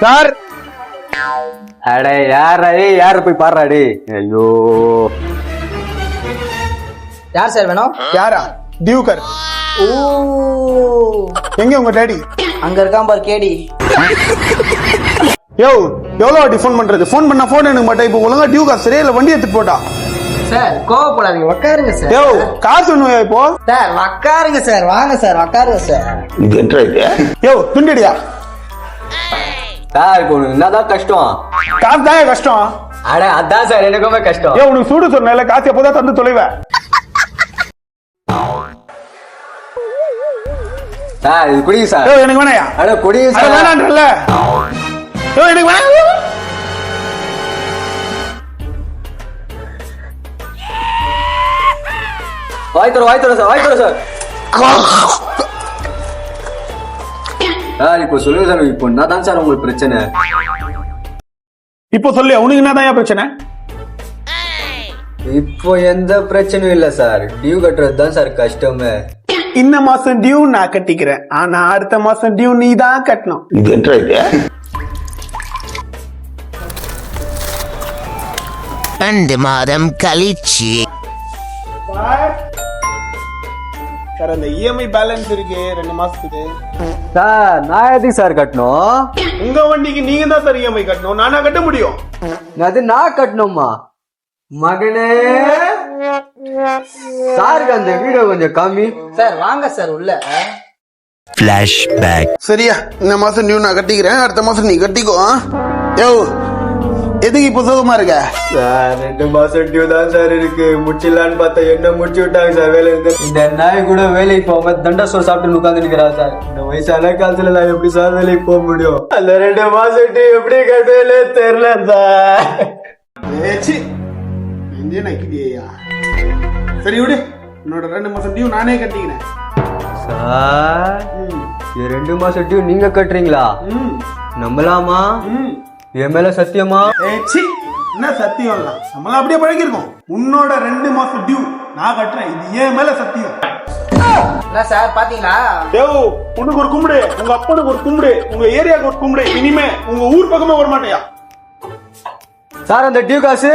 Sir அடே யாரு போய் பாடுறாடி. ஐயோ யார் சார் வேணும்? யாரா? டியூக்கர். ஓ எங்க உங்க டேடி? அங்க இருக்கான் பாரு கேடி. யோ எவ்வளவு வாட்டி ஃபோன் பண்றது? ஃபோன் பண்ணா ஃபோன் எனக்கு மாட்டா. இப்போ ஒழுங்கா டியூக்கர் சரியா இல்ல வண்டி எடுத்துட்டு போட்டா. சார் கோவப்படாதீங்க, உட்காருங்க சார். யோ காசு ஒண்ணுயா இப்போ? சார் உட்காருங்க சார், வாங்க சார் உட்காருங்க சார். யோ துண்டிடியா சார் இப்போ உனக்கு என்னதான் கஷ்டம்? காசு தான் கஷ்டம். அட அதான் சார் எனக்குமே கஷ்டம். யோ உனக்கு சூடு சொன்ன காசு எப்போதான் தந்து தொலைவ. சார் இது குடிங்க சார். யோ எனக்கு வேணாயா? அட குடிங்க அட சார். வேணான்றல. யோ எனக்கு வேணாம். வாய் தர சார். சார் இப்போ சொல்லுங்க சார், இப்போ என்னதான் சார் உங்களுக்கு பிரச்சனை? இப்போ சொல்லு உனக்கு என்னதான் பிரச்சனை? இப்போ எந்த பிரச்சனையும் இல்ல சார், டியூ கட்டுறது தான் சார் கஷ்டமே. இந்த மாசம் டியூ நான் கட்டிக்கிறேன், ஆனா அடுத்த மாசம் டியூ நீ தான் கட்டணும். ரெண்டு மாதம் கழிச்சு சார் அந்த இஎம்ஐ பேலன்ஸ் இருக்கு 2 மாசத்துக்கு. சார் நான் எதுக்கு சார் கட்டணும்? உங்க வண்டிக்கு நீங்க தான் சார் இஎம்ஐ கட்டணும், நானா கட்ட முடியும்? அது நான் கட்டணுமா? மகனே சாருக்கு அந்த வீடியோ கொஞ்சம் கம்மி. சார் வாங்க சார் உள்ள. ஃபிளாஷ்பேக். சரியா இந்த மாசம் டியூ நான் கட்டிக்கிறேன், அடுத்த மாசம் நீ கட்டிக்கோ. யோ எதுக்கு இப்போ சோகமா இருக்க? சார் 2 மாசம் டியூ தான் சார் இருக்கு, முடிச்சிடலான்னு பார்த்தா என்ன முடிச்சு விட்டாங்க சார் வேலை. இந்த நாய் கூட வேலைக்கு போகாம தண்டா சோறு சாப்பிட்டு உட்காந்து நிக்கிறா சார். இந்த வயசான காலத்துல நான் எப்படி சார் வேலைக்கு போக முடியும்? அந்த 2 மாசம் டியூ எப்படி கட்டுவேன்னு தெரியல சார். சரி விடு, என்னோட 2 மாசம் டியூ நானே கட்டிக்கிறேன். சார் 2 மாசம் டியூ நீங்க கட்டுறீங்களா? நம்பலாமா? என் மேல சத்தியமா? என்ன சத்தியம் இல்ல, நம்மள அப்படியே பழகிருக்கோம். உன்னோட 2 மாசம் டியூ நான் கட்டுறேன், இது என் மேல சத்தியம். என்ன சார் பாத்தீங்களா? உனக்கு ஒரு கும்பிடு, உங்க அப்பனுக்கு ஒரு கும்பிடு, உங்க ஏரியாவுக்கு ஒரு கும்பிடு, இனிமே உங்க ஊர் பக்கமே வர மாட்டேயா? சார் அந்த டியூ காசு